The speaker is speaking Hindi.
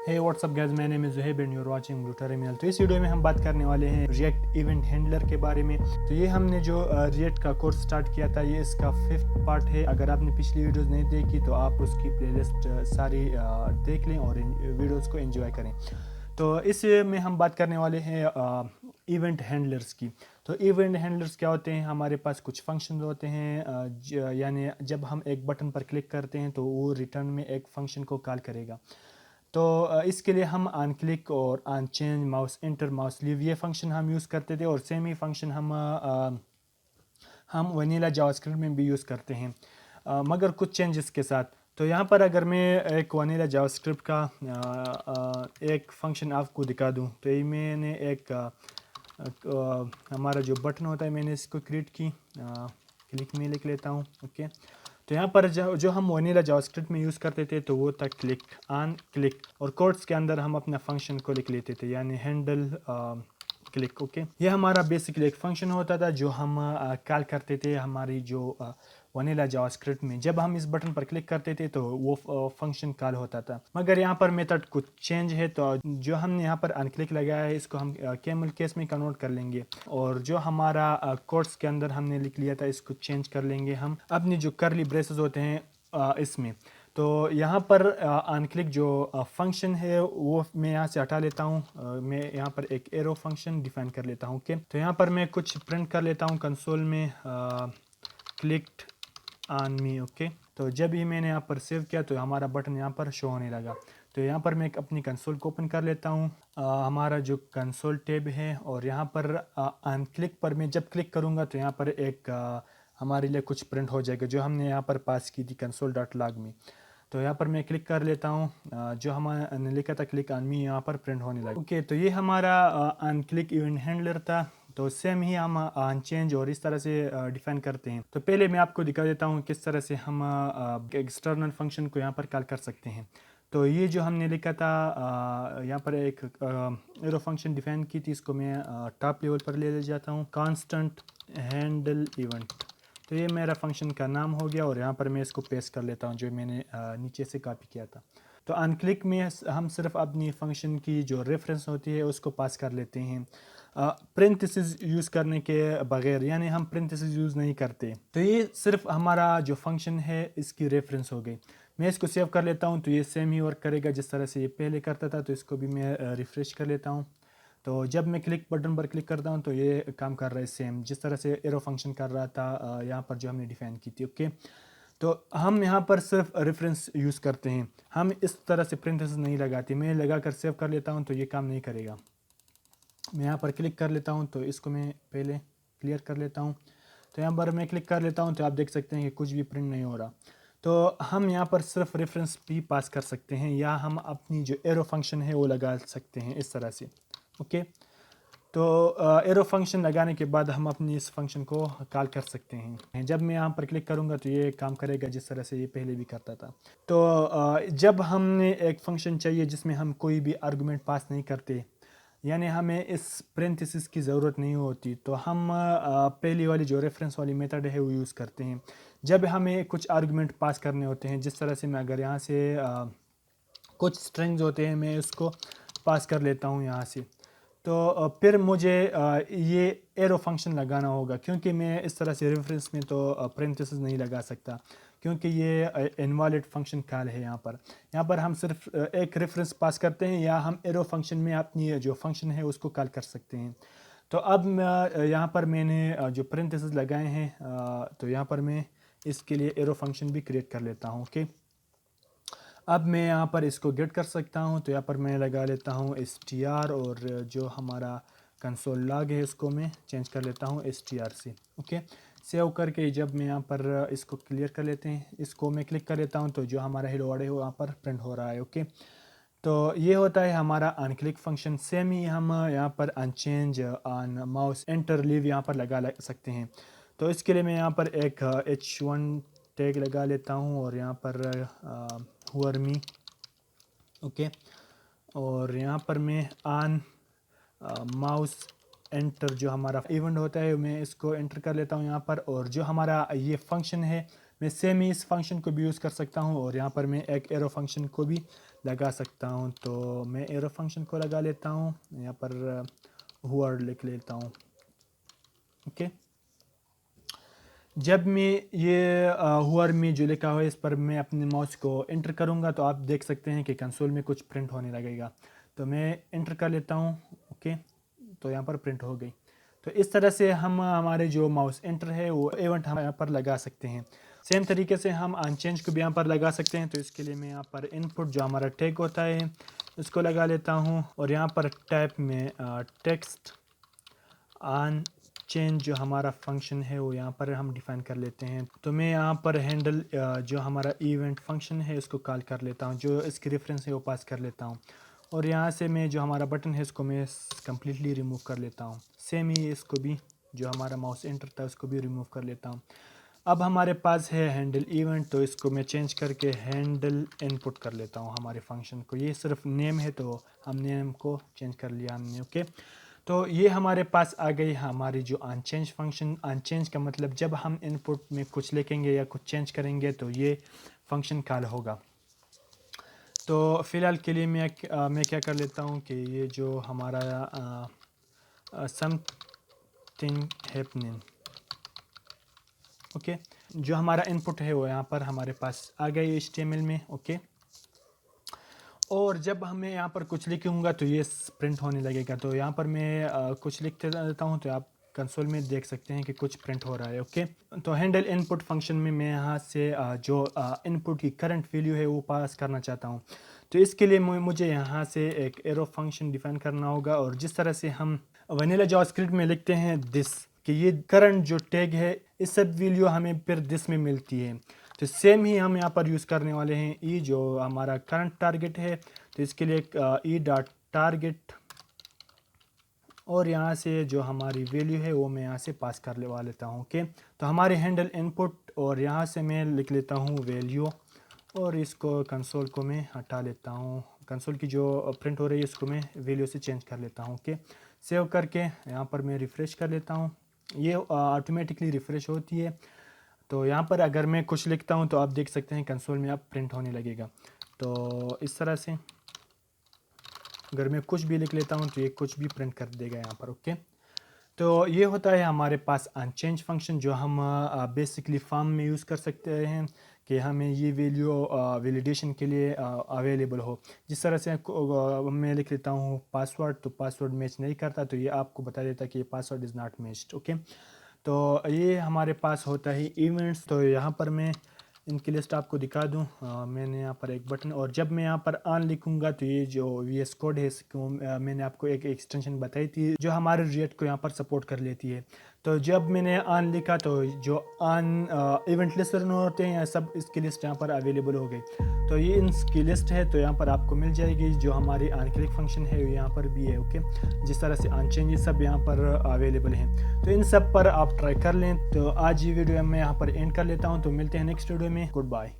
हे व्हाट्सअप गाइस, मेरा नेम है Zuhaib and you are watching Blue Terminal. तो इस वीडियो में हम बात करने वाले हैं रिएक्ट इवेंट हैंडलर के बारे में। तो ये हमने जो रिएक्ट का कोर्स स्टार्ट किया था, ये इसका 5th पार्ट है। अगर आपने पिछली वीडियोस नहीं देखी तो आप उसकी प्लेलिस्ट सारी देख लें और वीडियोस को एंजॉय करें। तो इस में हम बात करने वाले हैं इवेंट हैंडलर्स की। तो इवेंट हैंडलर्स क्या होते हैं? हमारे पास कुछ फंक्शन होते हैं, यानी जब हम एक बटन पर क्लिक करते हैं तो वो रिटर्न में एक फंक्शन को कॉल करेगा। तो इसके लिए हम ऑन क्लिक और on change, mouse enter, mouse leave, ये फंक्शन हम यूज़ करते थे। और सेम ही फंक्शन हम वनीला जावास्क्रिप्ट में भी यूज़ करते हैं, मगर कुछ चेंजेस के साथ। तो यहाँ पर अगर मैं एक वनीला जावास्क्रिप्ट का एक फंक्शन आपको दिखा दूँ, तो ये मैंने हमारा जो बटन होता है मैंने इसको क्रिएट की, क्लिक में लिख लेता हूँ। ओके, तो यहाँ पर जो हम वनीला जावास्क्रिप्ट में यूज़ करते थे तो वो था क्लिक ऑन क्लिक, और कोड्स के अंदर हम अपना फंक्शन को लिख लेते थे, यानी हैंडल क्लिक। ओके, ये हमारा बेसिकली एक फंक्शन होता था जो हम कॉल करते थे हमारी जो वनीला जावास्क्रिप्ट में। जब हम इस बटन पर क्लिक करते थे तो वो फंक्शन कॉल होता था। मगर यहाँ पर मेथड कुछ चेंज है, तो जो हमने यहाँ पर अनक्लिक लगाया है इसको हम कैमल केस में कन्वर्ट कर लेंगे, और जो हमारा कोट्स के अंदर हमने लिख लिया था इसको चेंज कर लेंगे हम अपनी जो करली ब्रेसेस होते हैं इसमें। तो यहाँ पर अनक्लिक जो फंक्शन है वो मैं यहाँ से हटा लेता हूँ। मैं यहाँ पर एक एरो फंक्शन डिफाइन कर लेता हूँ। ओके, तो यहाँ पर मैं कुछ प्रिंट कर लेता हूँ कंसोल में, क्लिक्ड ऑन मी। ओके, तो जब ही मैंने यहाँ पर सेव किया तो हमारा बटन यहाँ पर शो होने लगा। तो यहाँ पर मैं अपनी कंसोल को ओपन कर लेता हूँ, हमारा जो कंसोल टैब है, और यहाँ पर ऑन क्लिक पर मैं जब क्लिक करूँगा तो यहाँ पर एक हमारे लिए कुछ प्रिंट हो जाएगा जो हमने यहाँ पर पास की थी कंसोल डॉट लॉग में। तो यहाँ पर मैं क्लिक कर लेता हूँ, जो हमने लिखा था क्लिक ऑन मी यहाँ पर प्रिंट होने लगा। ओके, तो ये हमारा ऑन क्लिक इवेंट हैंडलर था। तो सेम ही हम ऑन चेंज और इस तरह से डिफाइन करते हैं। तो पहले मैं आपको दिखा देता हूँ किस तरह से हम एक्सटर्नल फंक्शन को यहाँ पर कॉल कर सकते हैं। तो ये जो हमने लिखा था, यहाँ पर एक एरो फंक्शन डिफाइन की थी, इसको मैं टॉप लेवल पर ले जाता हूँ, कांस्टेंट हैंडल इवेंट। तो ये मेरा फंक्शन का नाम हो गया, और यहाँ पर मैं इसको पेस्ट कर लेता हूँ जो मैंने नीचे से कॉपी किया था। तो अनक्लिक में हम सिर्फ अपनी फंक्शन की जो रेफरेंस होती है उसको पास कर लेते हैं, प्रेंथिसिस यूज़ करने के बगैर, यानी हम प्रेंथिसिस यूज़ नहीं करते। तो ये सिर्फ हमारा जो फंक्शन है इसकी रेफरेंस हो गई। मैं इसको सेव कर लेता हूँ, तो ये सेम ही वर्क करेगा जिस तरह से ये पहले करता था। तो इसको भी मैं रिफ्रेश कर लेता हूँ। तो जब मैं क्लिक बटन पर क्लिक करता हूँ तो ये काम कर रहा है सेम जिस तरह से एरो फंक्शन कर रहा था यहाँ पर जो हमने डिफाइन की थी। ओके, तो हम यहाँ पर सिर्फ रेफरेंस यूज़ करते हैं, हम इस तरह से प्रेंथेसिस नहीं लगाते। मैं लगा कर सेव कर लेता हूँ तो ये काम नहीं करेगा। मैं यहाँ पर क्लिक कर लेता हूँ, तो इसको मैं पहले क्लियर कर लेता हूँ। तो यहाँ पर मैं क्लिक कर लेता हूँ तो आप देख सकते हैं कि कुछ भी प्रिंट नहीं हो रहा। तो हम यहाँ पर सिर्फ रेफरेंस भी पास कर सकते हैं, या हम अपनी जो एरो फंक्शन है वो लगा सकते हैं इस तरह से। ओके, तो एरो फंक्शन लगाने के बाद हम अपनी इस फंक्शन को कॉल कर सकते हैं। जब मैं यहाँ पर क्लिक करूँगा तो ये काम करेगा जिस तरह से ये पहले भी करता था। तो जब हमने एक फंक्शन चाहिए जिसमें हम कोई भी आर्गुमेंट पास नहीं करते, यानी हमें इस प्रेंथिसिस की ज़रूरत नहीं होती, तो हम पहली वाली जो रेफरेंस वाली मेथड है वो यूज़ करते हैं जब हमें कुछ आर्गुमेंट पास करने होते हैं। जिस तरह से मैं अगर यहाँ से कुछ स्ट्रिंग्स होते हैं मैं उसको पास कर लेता हूँ यहाँ से, तो फिर मुझे ये एरो फंक्शन लगाना होगा, क्योंकि मैं इस तरह से रेफरेंस में तो पेरेंथेसिस नहीं लगा सकता, क्योंकि ये इनवैलिड फंक्शन कॉल है। यहाँ पर हम सिर्फ एक रेफरेंस पास करते हैं, या हम एरो फंक्शन में अपनी जो फंक्शन है उसको कॉल कर सकते हैं। तो अब यहाँ पर मैंने जो पेरेंथेसिस लगाए हैं, तो यहाँ पर मैं इसके लिए एरो फंक्शन भी क्रिएट कर लेता हूँ। ओके, अब मैं यहाँ पर इसको गेट कर सकता हूँ। तो यहाँ पर मैं लगा लेता हूँ str, और जो हमारा कंसोल लॉग है इसको मैं चेंज कर लेता हूँ str से। ओके, सेव करके जब मैं यहाँ पर इसको क्लियर कर लेते हैं, इसको मैं क्लिक कर लेता हूँ तो जो हमारा हेलो वर्ड है वो यहाँ पर प्रिंट हो रहा है। ओके, तो ये होता है हमारा अनक्लिक फंक्शन। सेम ही हम यहाँ पर onchange, on mouse enter, leave यहाँ पर लगा सकते हैं। तो इसके लिए मैं यहाँ पर एक h1 टैग लगा लेता हूँ, और यहाँ पर हुअर मी। ओके, और यहाँ पर मैं ऑन माउस एंटर जो हमारा इवेंट होता है मैं इसको एंटर कर लेता हूँ यहाँ पर। और जो हमारा ये फंक्शन है मैं सेम ही इस फंक्शन को भी यूज़ कर सकता हूँ और यहाँ पर मैं एक एरो फंक्शन को भी लगा सकता हूँ। तो मैं एरो फंक्शन को लगा लेता हूँ, यहाँ पर हुआर लिख लेता हूँ। ओके, जब मैं ये हुआर में जो लिखा हुआ है इस पर मैं अपने माउस को एंटर करूँगा तो आप देख सकते हैं कि कंसोल में कुछ प्रिंट होने लगेगा। तो मैं एंटर कर लेता हूँ। ओके, तो यहाँ पर प्रिंट हो गई। तो इस तरह से हम हमारे जो माउस एंटर है वो इवेंट हम यहाँ पर लगा सकते हैं। सेम तरीके से हम अनचेंज को भी यहाँ पर लगा सकते हैं। तो इसके लिए मैं यहाँ पर इनपुट जो हमारा टैग होता है उसको लगा लेता हूँ और यहाँ पर टाइप में टेक्स्ट ऑन चेंज जो हमारा फंक्शन है वो यहाँ पर हम डिफाइन कर लेते हैं। तो मैं यहाँ पर हैंडल जो हमारा इवेंट फंक्शन है उसको कॉल कर लेता हूँ, जो इसकी रेफरेंस है वो पास कर लेता हूँ और यहाँ से मैं जो हमारा बटन है इसको मैं कम्प्लीटली रिमूव कर लेता हूँ। सेम ही इसको भी जो हमारा माउस एंटर था उसको भी रिमूव कर लेता हूँ। अब हमारे पास है हैंडल इवेंट, तो इसको मैं चेंज करके हैंडल इनपुट कर लेता हूँ हमारे फंक्शन को। ये सिर्फ नेम है तो हम नेम को चेंज कर लिया हमने। ओके, तो ये हमारे पास आ गई हमारी जो अनचेंज फंक्शन। अनचेंज का मतलब जब हम इनपुट में कुछ लिखेंगे या कुछ चेंज करेंगे तो ये फंक्शन कॉल होगा। तो फ़िलहाल के लिए मैं क्या कर लेता हूँ कि ये जो हमारा समथिंग हैपनिंग, ओके, जो हमारा इनपुट है वो यहाँ पर हमारे पास आ गई HTML में। ओके, और जब हमें यहाँ पर कुछ लिखूँगा तो ये प्रिंट होने लगेगा। तो यहाँ पर मैं कुछ लिखते रहता हूँ तो आप कंसोल में देख सकते हैं कि कुछ प्रिंट हो रहा है। ओके, तो हैंडल इनपुट फंक्शन में मैं यहाँ से जो इनपुट की करंट वैल्यू है वो पास करना चाहता हूँ। तो इसके लिए मुझे यहाँ से एक एरो फंक्शन डिफाइन करना होगा और जिस तरह से हम वनीला जावास्क्रिप्ट में लिखते हैं दिस, कि ये करंट जो टैग है इस सब वैल्यू हमें फिर दिस में मिलती है। तो सेम ही हम यहाँ पर यूज़ करने वाले हैं ई जो हमारा करंट टारगेट है। तो इसके लिए ई डॉट टारगेट और यहाँ से जो हमारी वैल्यू है वो मैं यहाँ से पास कर लेता हूँ। ओके, तो हमारे हैंडल इनपुट और यहाँ से मैं लिख लेता हूँ वैल्यू और इसको कंसोल को मैं हटा लेता हूँ। कंसोल की जो प्रिंट हो रही है इसको मैं वैल्यू से चेंज कर लेता हूँ। ओके, सेव करके यहाँ पर मैं रिफ़्रेश कर लेता हूँ, ये ऑटोमेटिकली रिफ़्रेश होती है। तो यहाँ पर अगर मैं कुछ लिखता हूँ तो आप देख सकते हैं कंसोल में अब प्रिंट होने लगेगा। तो इस तरह से अगर मैं कुछ भी लिख लेता हूँ तो ये कुछ भी प्रिंट कर देगा यहाँ पर। ओके, तो ये होता है हमारे पास अनचेंज फंक्शन जो हम बेसिकली फॉर्म में यूज़ कर सकते हैं कि हमें ये वैल्यू वैलिडेशन के लिए अवेलेबल हो। जिस तरह से मैं लिख लेता हूँ पासवर्ड, तो पासवर्ड मैच नहीं करता तो ये आपको बता देता कि ये password is not matched. Okay, तो ये हमारे पास होता है इवेंट्स। तो यहाँ पर मैं इनकी लिस्ट आपको दिखा दूँ। मैंने यहाँ पर एक बटन और जब मैं यहाँ पर ऑन लिखूँगा तो ये जो VS कोड है इसको मैंने आपको एक एक्सटेंशन बताई थी जो हमारे रिएक्ट को यहाँ पर सपोर्ट कर लेती है। तो जब मैंने ऑन लिखा तो जो ऑन इवेंट लिस्ट रन होते हैं सब इसकी लिस्ट यहाँ पर अवेलेबल हो गई। तो ये इनकी लिस्ट है तो यहाँ पर आपको मिल जाएगी। जो हमारी ऑन क्लिक फंक्शन है यहाँ पर भी है। ओके, जिस तरह से ऑन चेंज सब यहाँ पर अवेलेबल हैं। तो इन सब पर आप ट्राई कर लें। तो आज ये वीडियो मैं यहाँ पर एंड कर लेता हूँ। तो मिलते हैं नेक्स्ट वीडियो में। Good bye.